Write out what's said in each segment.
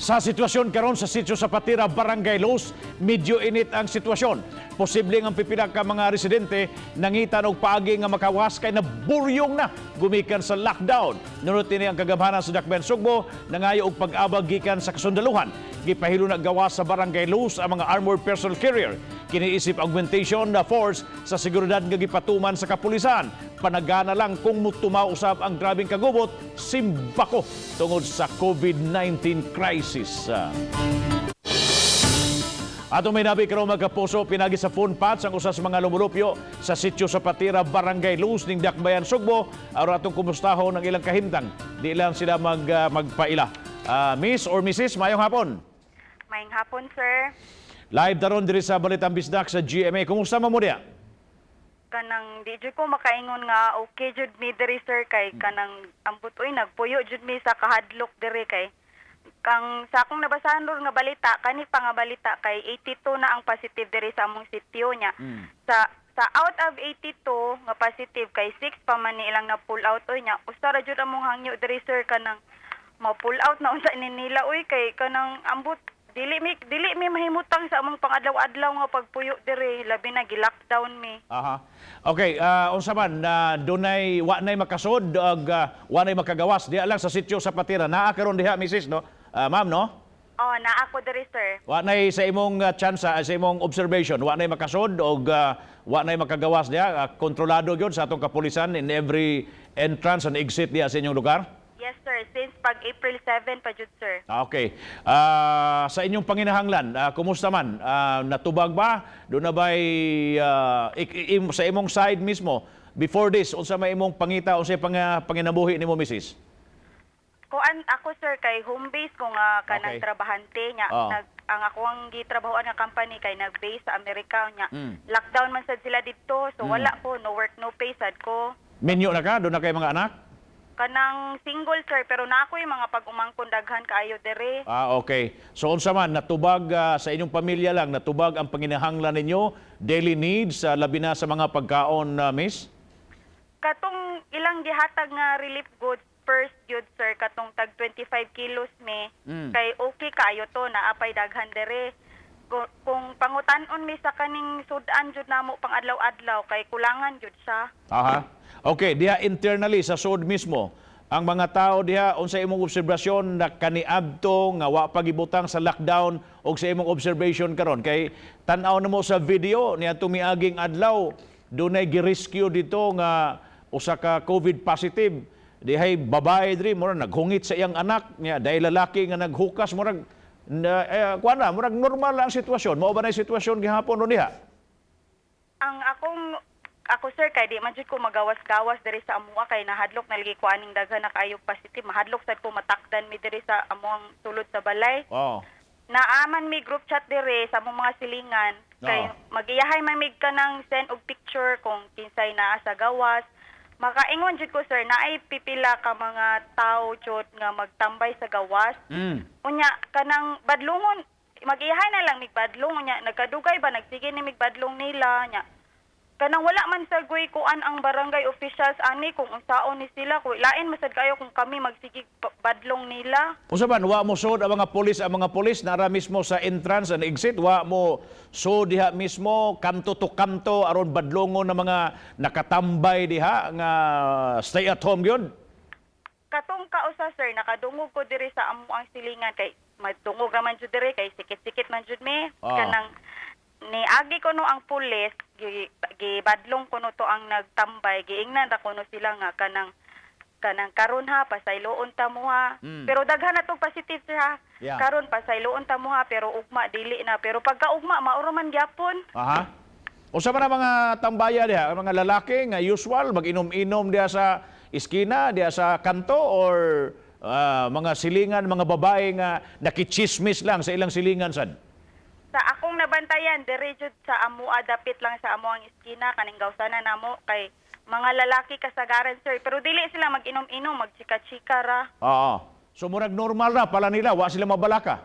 Sa sitwasyon karon sa sitio sa Patira, Barangay Los, medyo init ang sitwasyon. Posible ang pipila ka mga residente nangitan og paagi nga makawas kay naburyong na gumikan sa lockdown. Nunot ini ang kagabhanan sa Dakbayan Sugbo nangayo og pag-abag gikan sa kasundaluhan. Gipahilo na gawas sa Barangay Los ang mga armored personnel carrier. Kiniisip augmentation na force sa seguridad nga gipatuman sa kapulisan. Panagana lang kung mutumaw usab ang grabing kagubot, simbako tungod sa COVID-19 crisis. Ato may nabi karon mga kapuso, pinagi sa phone patch ang usas mga lumulupyo sa sitio sa Patira, Barangay Los ning Dakbayan Sugbo. Aron atong kumustahon ng ilang kahimtang. Di lang sila magpaila. Miss or Mrs. Mayong hapon. Mayong hapon, sir. Live daron diri sa Balitang Bisdak sa GMA. Kumusta mo diya? Kanang di jud ko makaingon nga okay jud mi diri, sir, kay kanang ambot oy nagpuyo jud mi sa kahadlok diri kay kang sa akong nabasahan ron nga balita kani pa nga balita kay 82 na ang positive diri sa among sitio nya. Sa out of 82 nga positive kay 6 pa man ni ilang na pull out oy nya. Usa ra jud among hangyo diri, sir, kanang ma-pull out na unsa ni nila oy kay kanang ambot dili mi mahimutang sa among pangadlaw-adlaw nga pagpuyo diri, labi na gi-lockdown mi. Aha. Okay, unsa man dunay wa nay makasod ug wa nay makagawas diha lang sa sitio sa Patira. Naa karon diha, Mrs., no? Ma'am, no? Oh, na ako diri, sir. Wa nay sa imong tsansa, sa imong observation, wa nay makasod ug wa nay makagawas diha. Kontrolado gyud sa atong kapulisan in every entrance and exit diha sa inyong lugar? Yes, sir. Since pag April 7 pa jud, sir. Okay. Sa inyong panginahanglan, kumusta man? Natubag ba? Doon na ba'y sa imong side mismo, before this, unsa may imong pangita, unsa panginabuhi ni mo, Mrs.? Kuan ako, sir, kay home base ko nga kanang Okay. trabahante nya. Ang ako ang gitrabahoan nga company kay nag-base sa Amerika nya. Lockdown man sad sila dito, so wala po, no work, no pay sad ko. Minyo na ka? Doon na kay mga anak? Kanang single, sir, pero na ako yung mga pag-umangkon daghan kaayo dere. Okay. So unsa man, natubag sa inyong pamilya lang, natubag ang panginahanglan ninyo, daily needs, labi na sa mga pagkaon, Miss? Katong ilang gihatag nga relief goods first yun, sir, katong tag 25 kilos me, kay okay kayo to, naapay daghan dere. Kung pangutan-on mi sa kaning sudan jud namo pang adlaw-adlaw kay kulangan jud siya. Aha. Okay, diha internally sa SOD mismo, ang mga tao diha unsa imong obserbasyon na kaniadto nga wa pagibutang sa lockdown o sa imong observation karon kay tan-aw namo sa video niya tumiaging adlaw dunay gi-rescue dito nga usa ka COVID positive. Dihay babae diri murag naghungit sa iyang anak niya dahil lalaki nga naghukas murag murag normal lang ang sitwasyon. Mao ba na sitwasyon gihapon ron diha? Ang ako, sir, kay di man jud ko magawas-gawas diri sa amuha kay nahadlok na lagi ko aning daghan na kaayo positive. Mahadlok sad ko matakdan mi diri sa amuang sulod sa balay. Oh. Naaman mi group chat diri sa among mga silingan kay magiyahay man mig kanang send og picture kung kinsay naa sa gawas. Makaingon jud ko, sir, naay pipila ka mga tao jud nga magtambay sa gawas. Unya kanang badlongon magiyahay na lang mig badlong unya nagkadugay ba nagsige ni mig badlong nila nya. Kanang wala man sa kuan ang barangay officials ani kung unsaon ni sila kung lain masad kayo kung kami magsige badlong nila. Unsa man wa mo sud ang mga pulis nara mismo sa entrance and exit, wa mo so diha mismo kanto to kanto aron badlongon na mga nakatambay diha nga stay at home gyud. Katong kausa, sir, nakadungog ko diri sa amo ang silingan kay madungog man jud diri kay sikit-sikit man jud mi. Kanang niagi ko no ang pulis gibadlong ko no to ang nagtambay giingnan ra ko no sila nga kanang karon ha pasayloon ta mo ha. Pero daghan na tong positive, sir, ha. Yeah. Karon pasayloon ta mo ha pero ugma dili na, pero pagka ugma mauro man gyapon. Aha. Unsa man ang mga tambaya diha, ang mga lalaki nga usual mag-inom-inom diha sa iskina, diha sa kanto or mga silingan, mga babae nga nakichismis lang sa ilang silingan sad? Sa akong nabantayan, diri jud sa amua dapit lang sa amo ang iskina kaning gawsana namo kay mga lalaki kasagaran, sir, pero dili sila mag-inom-inom, magchika-chika ra. Oo. So murag normal na pala nila, wa sila mabalaka.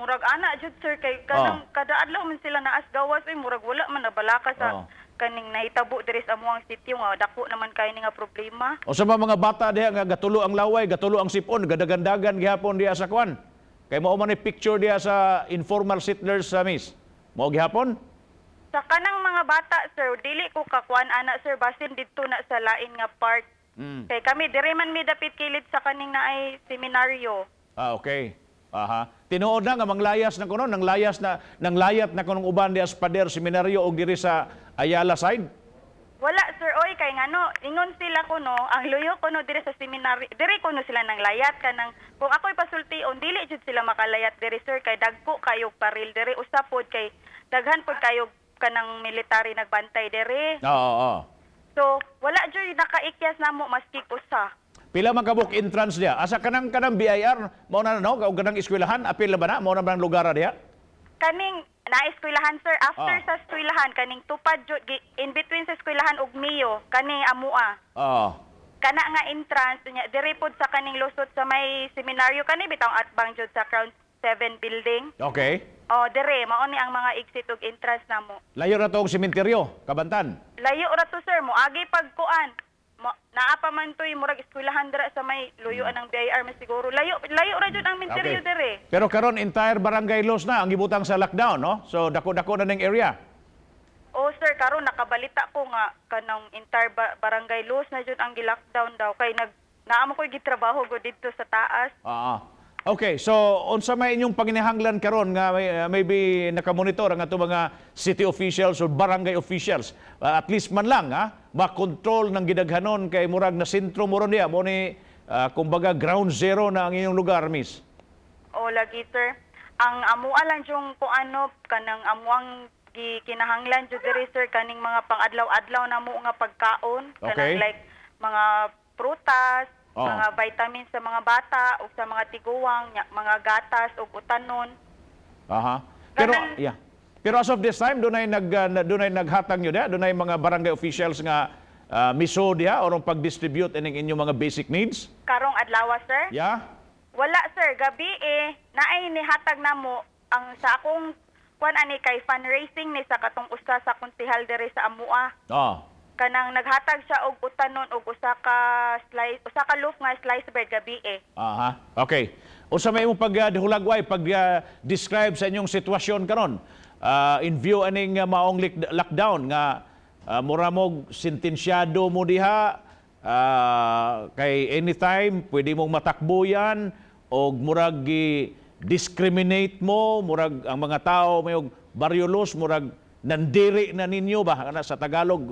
Murag ana jud, sir, kay kanang kada adlaw man sila naas gawas murag wala man nabalaka sa kaning nahitabo diri sa amo ang sitio nga dako naman kay ni nga problema. O sa mga bata diha nga gatulo ang laway, gatulo ang sipon, gadagandagan gihapon diha sa kwan. Kay mao man ni picture diya sa informal settlers sa miss. Mao gihapon? Sa kanang mga bata, sir, dili ko kakuan ana, sir, basin dito na sa lain nga part. Kay kami, diri man mi dapit kilid sa kaning naay seminaryo. Okay. Aha. Tinuod na nga manglayas na kuno, nanglayat na kunong uban diya sa pader seminaryo og diri sa Ayala side. Wala, sir, oy, kay ngano, ingon sila kuno, ang luyo kuno diri sa seminaryo, diri kuno sila nang layat kanang kung ako'y pasultion, dili jud sila makalayat diri, sir, kay dagko kayog paril diri, usapod kay daghan pod kayog kanang military nagbantay diri. Oo. So, wala jud nakaikyas namo maski usa. Pila man ka book entrance diya? Asa kanang BIR mao na no, kanang eskwelahan, apil na ba na? Mao na ba ang lugar diya? Kaning na-eskwelahan, sir, after sa eskwelahan, kaning tupad jud in between sa eskwelahan ug Mio, kani amua. Oo. Kana nga entrance nya diri pod sa kaning lusot sa may seminaryo kani bitang atbang jud sa Crown 7 building. Okay. Oh, dere mao ni ang mga exit ug entrance namo. Layo na to og sementeryo, Kabantan. Layo ra to, sir, mo agi pagkuan. Naa pa man toy murag eskwelahan dira sa may luyuan ng BIR mas siguro. Layo ra jud ang menteryo dere. Pero karon entire barangay Los na ang gibutang sa lockdown, no? So dako-dako na ning area. Oh, sir, karon nakabalita ko nga kanang entire barangay Luz na jud ang gi-lockdown daw kay naamo ko'y gitrabaho go dito sa taas. Okay, so unsa may inyong panginahanglan karon nga maybe nakamonitor ang ato mga city officials o barangay officials at least man lang makontrol ng gidaghanon kay murag na sentro mo ron diya mo ni kumbaga ground zero na ang inyong lugar, miss. O lagi, sir, ang amua lang yung kung ano kanang amuang kinahanglan jud diri, sir, kaning mga pang-adlaw-adlaw na mo nga pagkaon kanang like mga prutas, mga vitamins sa mga bata o sa mga tiguwang, mga gatas o utanon. Pero as of this time dunay naghatag nyo diha, dunay mga barangay officials nga miso diha orong pag-distribute ining inyong mga basic needs? Karong adlaw, sir? Yeah. Wala, sir, gabi naay ni hatag namo ang sa akong kuan ani kay fundraising ni sa katong usa sa konsehal diri sa amua. Kanang naghatag siya og utanon og usa ka loaf nga slice bread gabi. Okay. Unsa may imong paghulagway pag-describe sa inyong sitwasyon karon? In view aning maong lockdown nga mura mo sentensyado mo diha kay anytime pwede mong matakbo yan og murag discriminate mo, murag ang mga tao may baryo Los murag nandiri na ninyo ba sa Tagalog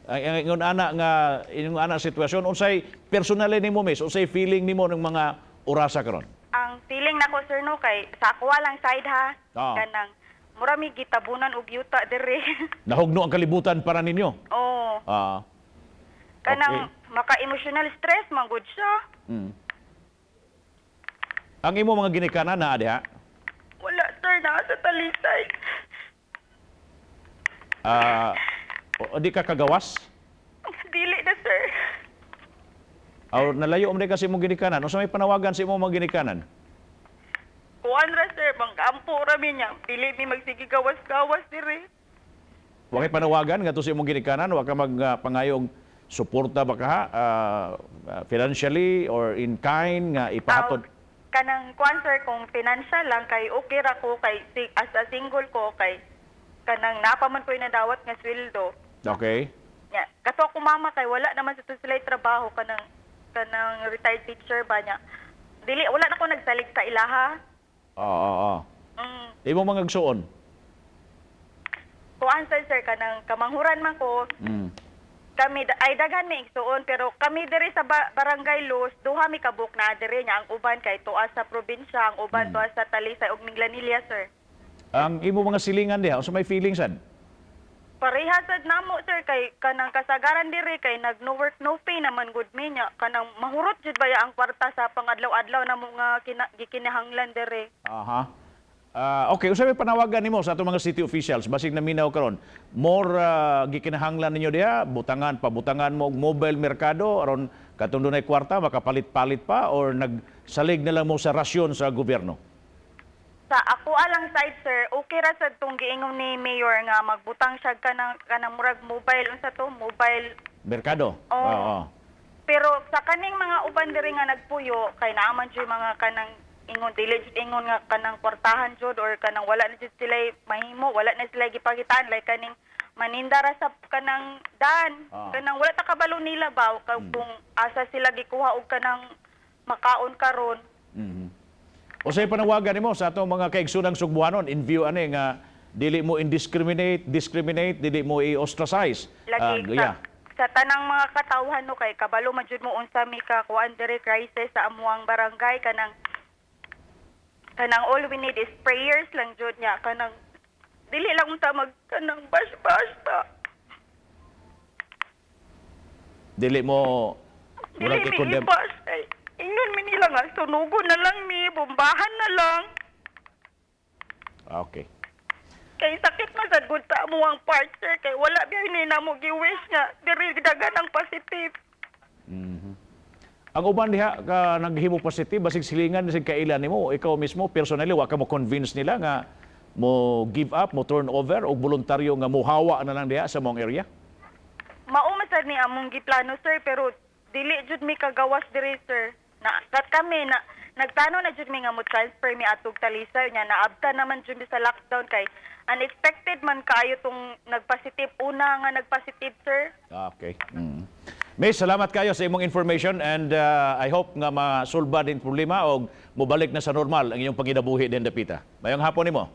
ingon ana sitwasyon unsay personal nimo miss unsay feeling nimo ng mga orasa karon? Ang feeling nako, sir, no, kay sa ako lang side kanang mura mi gitabunan og yuta diri. Nahugno ang kalibutan para ninyo. Oo. Kanang maka-emotional stress man gud siya. Ang imo mga ginikanan na diha? Wala, sir, naa sa Talisay. Di ka kagawas? Dili na, sir. Nalayo mo kasi mong ginikanan. O sa may panawagan sa imong mga ginikanan? Kuan ra, sir, bangkampo ra mi niya. Dili mi magsige gawas-gawas diri. Wa kay panawagan ngadto sa imong ginikanan, wa ka magpangayog suporta ba ka financially or in kind nga ipahatod? Kanang kuan, sir, kung financial lang kay okay ra ko kay as a single ko kay kanang napaman ko inadawat nga sweldo. Okay. Nya, kato ako mama kay wala naman sa sila trabaho kanang retired teacher ba niya. Dili wala na ko nagsalig sa ilaha. Imo mga gsuon. Kuan, sir, kanang kamanghuran man ko. Kami ay daghan mi igsuon pero kami diri sa Barangay Los duha mi kabuk na diri nya ang uban kay tuwa sa probinsya, ang uban tuwa sa Talisay ug Minglanilla, sir. Ang imo mga silingan diha, unsa may feeling sad? Parehas sad namo, sir, kay kanang kasagaran diri kay no work no pay naman gud mi nya kanang mahurot jud baya ang kwarta sa pangadlaw-adlaw namo nga gikinahanglan diri. Okay, unsa may panawagan nimo sa ato mga city officials basig naminaw karon? More gikinahanglan ninyo diha, pabutangan mo og mobile merkado aron katong dunay kwarta makapalit-palit pa or nagsalig na lang mo sa rasyon sa gobyerno? Sa ako alang side, sir, okay ra sad tong giingon ni Mayor nga magbutang siya kanang murag mobile mobile merkado. Pero sa kaning mga uban diri nga nagpuyo kay naaman jud mga kanang ingon dili jud ingon nga kanang kwartahan jud or kanang wala na jud sila mahimo, wala na sila gipagitan like kaning manindara sa kanang daan. Kanang wala ta kabalo nila ba kung asa sila gikuha og kanang makaon karon. O say panawagan nimo sa atong mga kaigsunang Sugbuanon in view ani nga dili mo discriminate, dili mo i-ostracize. Lagi sa tanang mga katawhan no kay kabalo man jud mo unsa mi ka kuan dire crisis sa amuang barangay kanang all we need is prayers lang jud nya kanang dili lang unta mag kanang bash ta. Dili mo wala Dili i-condemn. mi bash kay ingon mi nila nga sunugon na lang mi, bombahan na lang. Okay. Kay sakit man sad gud sa amuang part sir kay wala biya ni namo gi-wish nga diri dagan ang positive. Ang uban diha ka naghimo positive basig silingan sig kailan nimo ikaw mismo personally wa ka mo convince nila nga mo give up, mo turn over o voluntaryo nga muhawa na lang diha sa mong area? Mao man sad ni among giplano sir pero dili jud mi kagawas diri sir. Na kat kami na nagtano na jud mi nga mo transfer mi atog Talisay nya naabta naman jud mi sa lockdown kay unexpected man kaayo tong nagpositive una nga nagpositive sir. Okay. May salamat kayo sa imong information and I hope nga masulba din problema o mobalik na sa normal ang iyong paginabuhi din dapita. Mayong hapon nimo.